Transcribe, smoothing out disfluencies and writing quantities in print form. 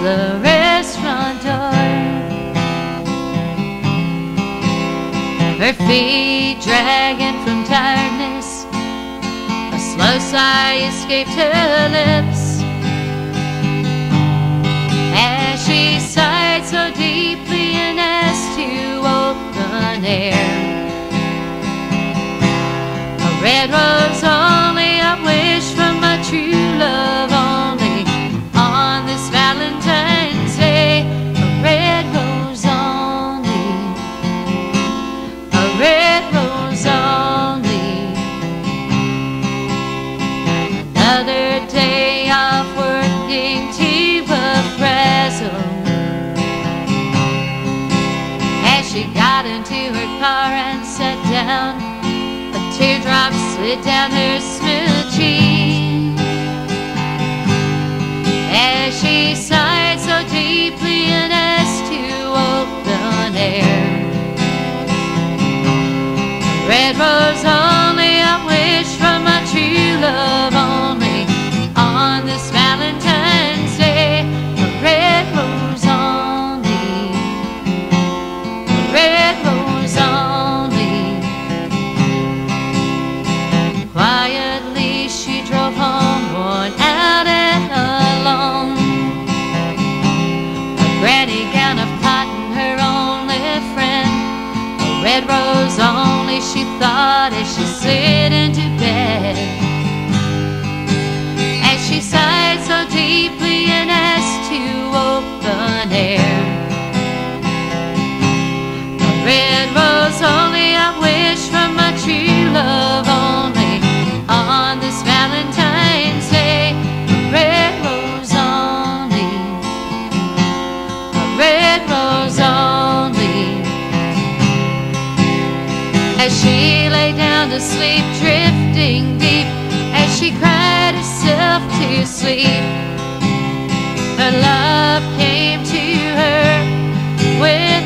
the restaurant door. Her feet dragging from tiredness, a slow sigh escaped her lips as she sighed so deeply and asked to open air. A red rose only, I wish from my true love only on this Valentine's Day. A red rose only, a red rose only. Another day of working to a frazzle. As she got into her car and sat down, a teardrop slid down her smooth cheek as she sighed so deeply and asked to open air. A red rose only, I wish from my true love only on this Valentine's Day. A red rose only, a red rose only. Quietly she drove home, worn out and alone. A granny gown of cotton, her only friend. A red rose only, she thought as she slid into bed, as she sighed so deeply and asked to open air. A red rose only, I wish from my true love only on this Valentine's Day. A red rose only, a red rose only. As she lay down to sleep, drifting deep, as she cried herself to sleep, her love came to her with